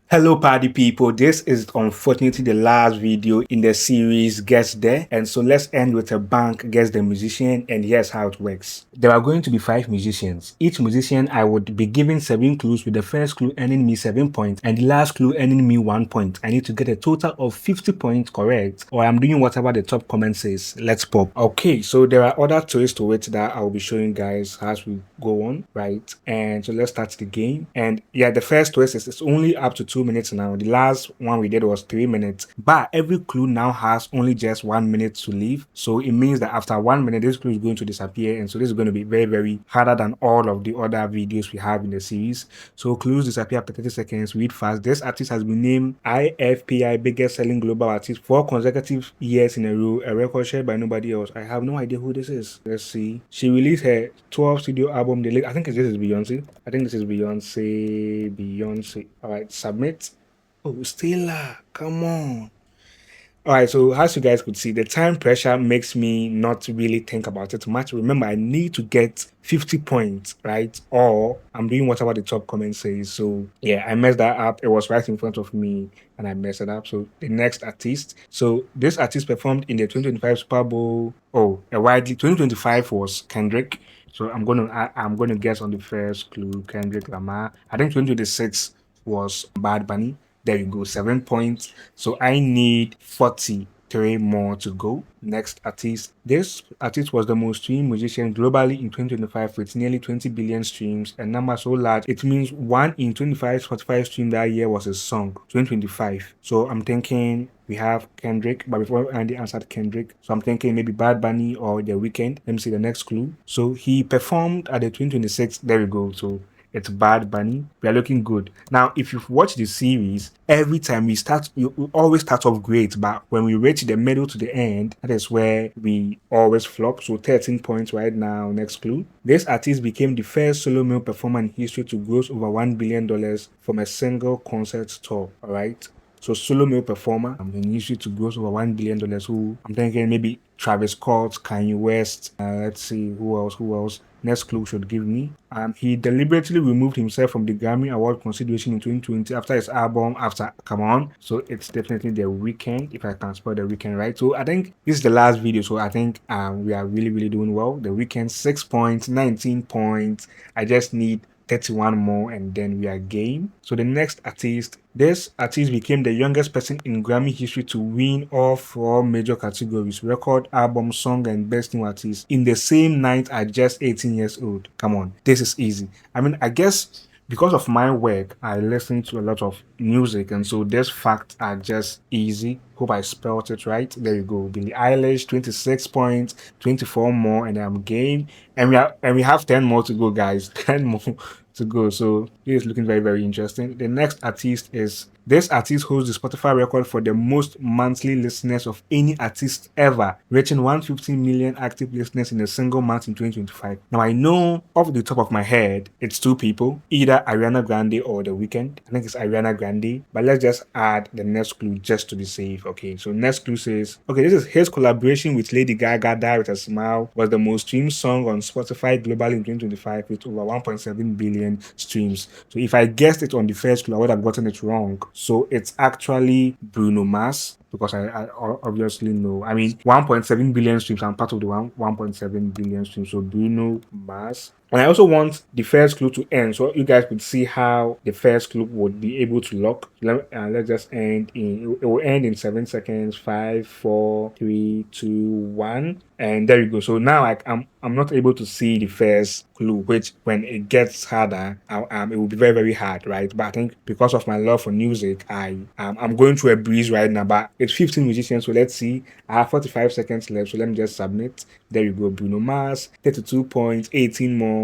Hello party people, this is unfortunately the last video in the series Guess There, and so let's end with a bang, Guess the Musician, and here's how it works. There are going to be 5 musicians. Each musician I would be giving 7 clues, with the first clue earning me 7 points and the last clue earning me 1 point. I need to get a total of 50 points correct, or I'm doing whatever the top comment says. Let's pop. Okay, so there are other twists to it that I will be showing guys as we go on, right? And so let's start the game. And yeah, the first twist is it's only up to 2 minutes now. The last one we did was 3 minutes, but every clue now has only just 1 minute to leave. So it means that after 1 minute, this clue is going to disappear, and so this is going to be very, very harder than all of the other videos we have in the series. So clues disappear after 30 seconds. Read fast. This artist has been named IFPI biggest selling global artist 4 consecutive years in a row, a record shared by nobody else. I have no idea who this is. Let's see. She released her 12th studio album. I think this is Beyonce. I think this is Beyonce. All right, submit. Oh, Stella, come on. All right, so as you guys could see, the time pressure makes me not really think about it much. Remember, I need to get 50 points, right? Or I'm doing whatever the top comment says. So yeah, I messed that up. It was right in front of me and I messed it up. So the next artist. So this artist performed in the 2025 Super Bowl. Oh, a widely 2025 was Kendrick. So I'm gonna guess on the first clue, Kendrick Lamar. I think 2026 was Bad Bunny. There you go, 7 points. So I need 43 more to go. Next artist. This artist was the most streamed musician globally in 2025 with nearly 20 billion streams, a number so large it means 1 in 25 Spotify stream that year was his song, 2025. So I'm thinking we have Kendrick, but before Andy answered Kendrick, so I'm thinking maybe Bad Bunny or The Weeknd. Let me see the next clue. So he performed at the 2026. There we go. So it's Bad Bunny. We are looking good. Now, if you've watched the series, every time we always start off great, but when we reach the middle to the end, that is where we always flop. So 13 points right now. Next clue. This artist became the first solo male performer in history to gross over $1 billion from a single concert tour. All right. So solo male performer in history to gross over $1 billion. Who I'm thinking maybe Travis Scott, Kanye West. Let's see who else. Next clue should give me. He deliberately removed himself from the Grammy Award consideration in 2020 after his album After Come On. So it's definitely The Weeknd, if I can spell The Weeknd right. So I think this is the last video. So I think we are really, really doing well. The Weeknd, 6 points, 19 points. I just need 31 more and then we are game. So the next artist, this artist became the youngest person in Grammy history to win all 4 major categories: record, album, song, and best new artist in the same night at just 18 years old. Come on, this is easy. I mean, I guess because of my work, I listen to a lot of music, and so these facts are just easy. Hope I spelled it right. There you go. Billie Eilish, 26 points, 24 more, and I'm game. And we have 10 more to go, guys. 10 more to go. So this is looking very, very interesting. The next artist is this artist holds the Spotify record for the most monthly listeners of any artist ever, reaching 150 million active listeners in a single month in 2025. Now I know off the top of my head, it's 2 people, either Ariana Grande or The Weeknd. I think it's Ariana Grande, but let's just add the next clue just to be safe. Okay, so next clue says, okay, this is his collaboration with Lady Gaga, Die With A Smile, was the most streamed song on Spotify globally in 2025 with over 1.7 billion streams. So if I guessed it on the first clue, I would have gotten it wrong. So it's actually Bruno Mars, because I obviously know. I mean, 1.7 billion streams. I'm part of the 1.7 billion streams. So Bruno Mars. And I also want the first clue to end, so you guys could see how the first clue would be able to lock. Let's just end in. It will end in 7 seconds. 5, 4, 3, 2, 1, and there you go. So now I'm not able to see the first clue, which when it gets harder, it will be very, very hard, right? But I think because of my love for music, I'm going through a breeze right now. But it's 15 musicians, so let's see. I have 45 seconds left, so let me just submit. There you go. Bruno Mars, 32 points, 18 more.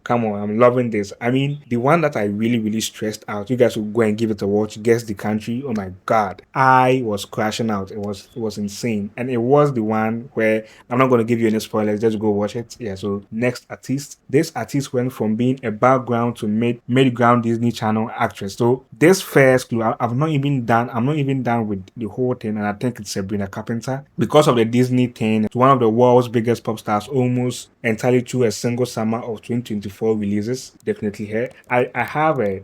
Come on, I'm loving this. I mean, the one that I really, really stressed out, you guys will go and give it a watch. Guess the country. Oh my god, I was crashing out. It was insane, and it was the one where I'm not going to give you any spoilers. Just go watch it. Yeah. So next artist, this artist went from being a background to mid-ground Disney Channel actress. So this first clue, I'm not even done with the whole thing, and I think it's Sabrina Carpenter because of the Disney thing. It's one of the world's biggest pop stars, almost entirely through a single summer of 2024 releases. Definitely her. I have a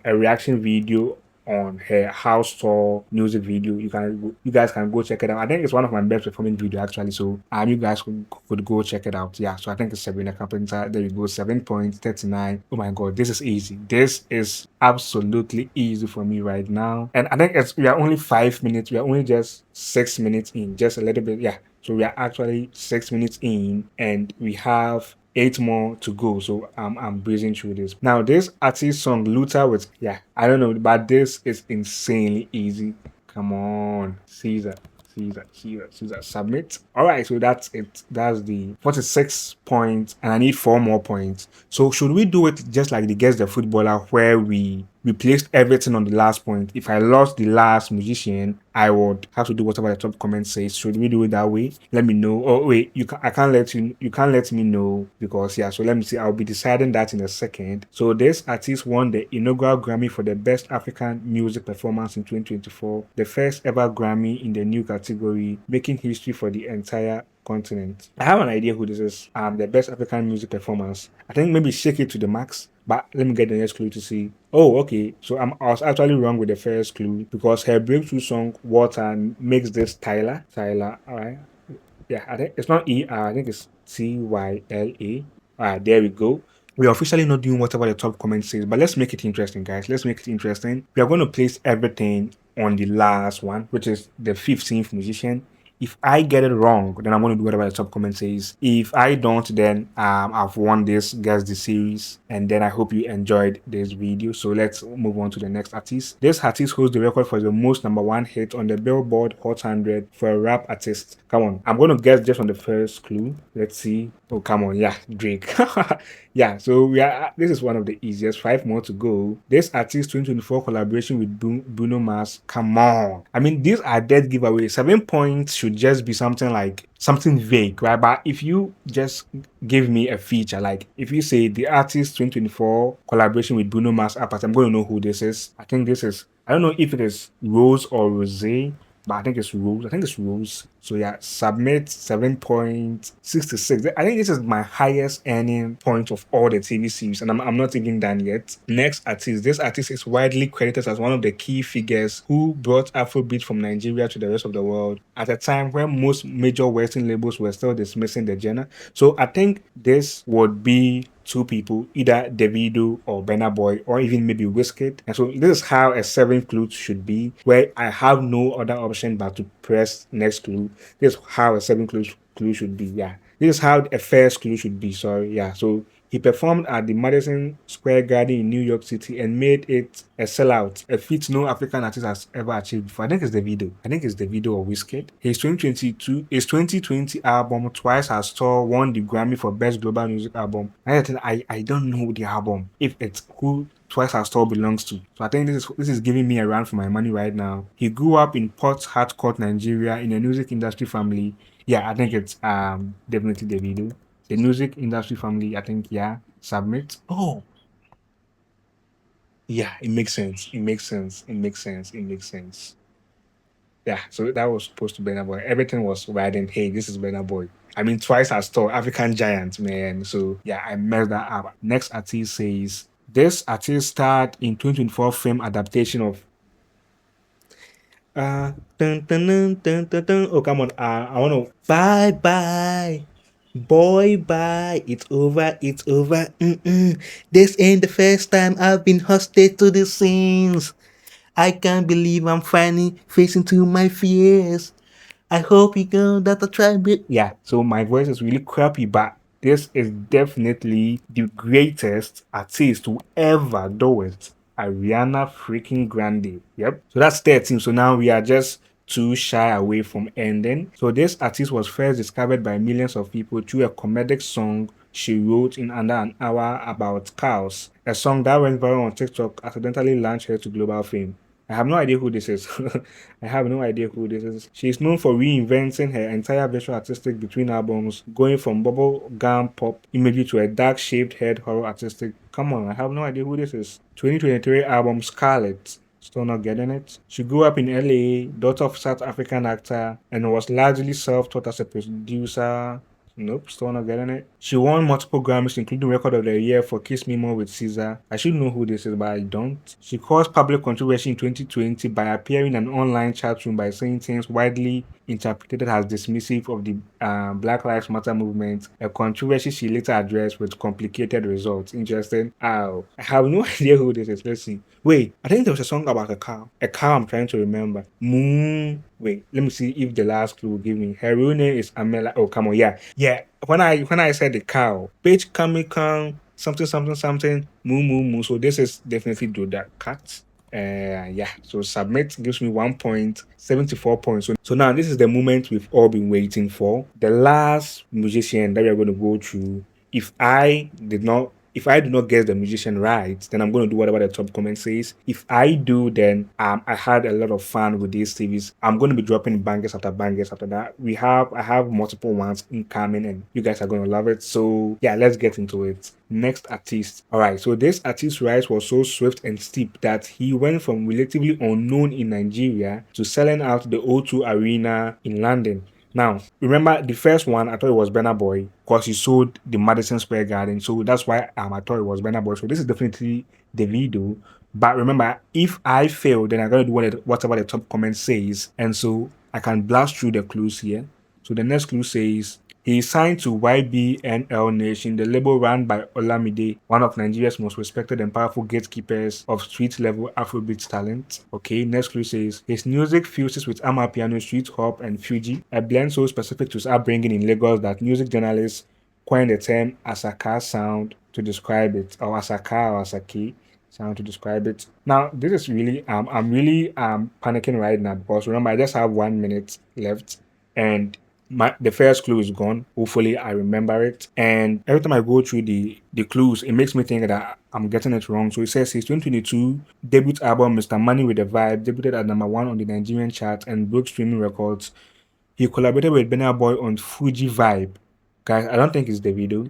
reaction video on her house tour music video. You guys can go check it out. I think it's one of my best performing video actually. So you guys could go check it out. Yeah. So I think it's Sabrina Carpenter. There you go. 7.39. Oh my god, this is easy. This is absolutely easy for me right now. And I think we are only 5 minutes. We are only just 6 minutes in. Just a little bit. Yeah. So we are actually 6 minutes in, and we have 8 more to go. So I'm breezing through this. Now this artist song Luther with, yeah, I don't know, but this is insanely easy. Come on, Caesar. Submit. All right, so that's it. That's the 46 points, and I need 4 more points. So should we do it just like the Guess the Footballer, where we placed everything on the last point? If I lost the last musician, I would have to do whatever the top comment says. Should we do it that way? Let me know. Oh wait, I can't let you can't let me know, because yeah. So let me see. I'll be deciding that in a second. So this artist won the inaugural Grammy for the Best African Music Performance in 2024, the first ever Grammy in the new category, making history for the entire continent. I have an idea who this is. The Best African Music Performance. I think maybe Shake It to the Max. But let me get the next clue to see. Oh, okay. So I was actually wrong with the first clue, because her breakthrough song Water makes this Tyla. All right. Yeah, I think it's not E-R. I think it's Tyla. All right, there we go. We are officially not doing whatever the top comment says, but let's make it interesting, guys. Let's make it interesting. We are going to place everything on the last one, which is the 15th musician. If I get it wrong, then I'm going to do whatever the top comment says. If I don't, then I've won this Guess the Series, and then I hope you enjoyed this video. So let's move on to the next artist. This artist holds the record for the most #1 hit on the Billboard Hot 100 for a rap artist. Come on, I'm going to guess just on the first clue. Let's see. Oh, come on. Yeah, Drake. Yeah, so this is one of the easiest. 5 more to go. This artist 2024 collaboration with Bruno Mars. Come on. I mean, these are dead giveaways. 7 points should just be something like something vague, right? But if you just give me a feature, like if you say the artist 2024 collaboration with Bruno Mars artist, I'm going to know who this is. I think this is, I don't know if it is Rose or Rosé, but I think it's Rose. So yeah, submit 7.66. I think this is my highest earning point of all the TV series, and I'm not even done yet. Next artist. This artist is widely credited as one of the key figures who brought Afrobeat from Nigeria to the rest of the world at a time when most major Western labels were still dismissing the genre. So I think this would be 2 people, either Davido or Burna Boy, or even maybe Wizkid. And so this is how a 7th clue should be, where I have no other option but to press next clue. This is how a 7th clue should be. Yeah, this is how a first clue should be. Sorry. Yeah. So he performed at the Madison Square Garden in New York City and made it a sellout, a feat no African artist has ever achieved before. I think it's Davido or Wizkid. His 2020 album Twice Has Tour won the Grammy for Best Global Music Album. I don't know the album, if it's who Twice Has Tour belongs to. So I think this is giving me a run for my money right now. He grew up in Port Harcourt, Nigeria, in a music industry family. Yeah, I think it's definitely Davido. The music industry family, I think, yeah. Submit. Oh, yeah, it makes sense. Yeah, so that was supposed to be Burna Boy. Everything was riding, hey, this is Burna Boy. I mean, Twice As Tall, African Giant, man. So yeah, I messed that up. Next artist says, this artist starred in 2024 film adaptation of dun, dun, dun, dun, dun, dun. Oh, come on. I want to. Bye bye. Boy, bye. It's over. This ain't the first time I've been hostage to the scenes. I can't believe I'm finally facing to my fears. I hope you go that I try bit. Yeah, so my voice is really crappy, but this is definitely the greatest artist to ever do it. Ariana freaking Grande. Yep. So that's 13. So now we are just too shy away from ending. So this artist was first discovered by millions of people through a comedic song she wrote in under an hour about cows. A song that went viral on TikTok accidentally launched her to global fame. I have no idea who this is. She is known for reinventing her entire visual artistic between albums, going from bubble gum pop imagery to a dark-shaped head horror artistic. Come on, I have no idea who this is. 2023 album Scarlet. Still not getting it. She grew up in LA, daughter of South African actor, and was largely self-taught as a producer. Nope, still not getting it. She won multiple Grammys, including Record of the Year for Kiss Me More with SZA. I should know who this is, but I don't. She caused public controversy in 2020 by appearing in an online chat room by saying things widely interpreted as dismissive of the Black Lives Matter movement, a controversy she later addressed with complicated results. Interesting. Ow. I have no idea who this is. Let's see. Wait, I think there was a song about a cow. A cow I'm trying to remember. Moon. Wait, let me see if the last clue will give me. Her real name is Amela. Oh, come on, yeah. Yeah. When I said the cow, bitch come something something something moo moo moo. So this is definitely do that cat. Yeah. So submit gives me 1 point, 74 points. So now this is the moment we've all been waiting for. The last musician that we are going to go through. If I do not guess the musician right, then I'm going to do whatever the top comment says. If I do, then I had a lot of fun with these series. I'm going to be dropping bangers after bangers after that. I have multiple ones incoming, and you guys are going to love it. So yeah, let's get into it. Next artist. All right, so this artist's rise was so swift and steep that he went from relatively unknown in Nigeria to selling out the O2 Arena in London. Now, remember the first one, I thought it was Burna Boy because he sold the Madison Square Garden. So that's why I thought it was Burna Boy. So this is definitely Davido. But remember, if I fail, then I gotta do whatever the top comment says. And so I can blast through the clues here. So the next clue says he signed to YBNL Nation, the label run by Olamide, one of Nigeria's most respected and powerful gatekeepers of street-level Afrobeat talent. Okay, next clue says his music fuses with Amapiano, street hop, and Fuji, a blend so specific to his upbringing in Lagos that music journalists coined the term Asaka sound to describe it, or Asaka or Asaki sound to describe it. Now, this is really, I'm really panicking right now because remember, I just have 1 minute left, and the first clue is gone. Hopefully I remember it. And every time I go through the clues, it makes me think that I'm getting it wrong. So it says his 2022 debut album, Mr. Money with the Vibe, debuted at #1 on the Nigerian chart and broke streaming records. He collaborated with Burna Boy on Fuji Vibe. Guys, I don't think it's Davido.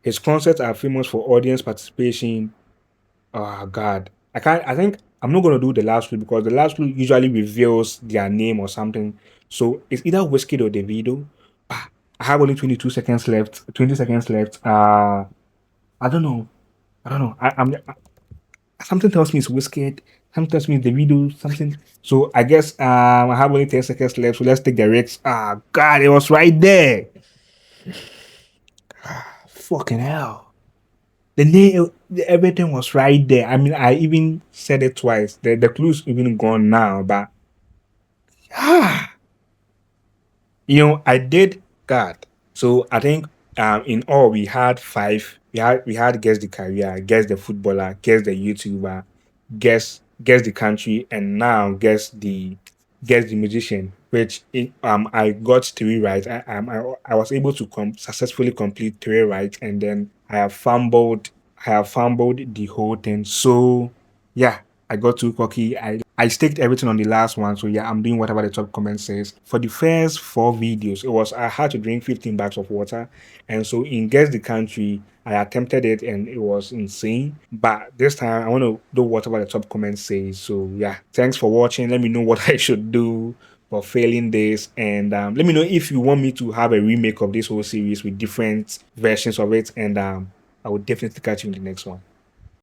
His concerts are famous for audience participation. Oh God. I think I'm not gonna do the last clue because the last clue usually reveals their name or something. So it's either Whiskey or Davido. I have only 22 seconds left. 20 seconds left. I don't know. Something tells me it's Whiskey. Something tells me it's Davido. Something. So I guess I have only 10 seconds left. So let's take the risks. God, it was right there. Fucking hell. The name, everything was right there. I mean, I even said it twice. The clue's even gone now, but I did God. So I think in all we had 5. We had guess the career, guess the footballer, guess the YouTuber, guess the country, and now guess the musician. Which I got 3 right. I was able to successfully complete 3 right, and then I have fumbled the whole thing. So yeah, I got too cocky. I staked everything on the last one. So yeah, I'm doing whatever the top comment says. For the first 4 videos, I had to drink 15 bags of water. And so in Guess the Country, I attempted it and it was insane. But this time I want to do whatever the top comment says. So yeah, thanks for watching. Let me know what I should do for failing this. And let me know if you want me to have a remake of this whole series with different versions of it. And I will definitely catch you in the next one.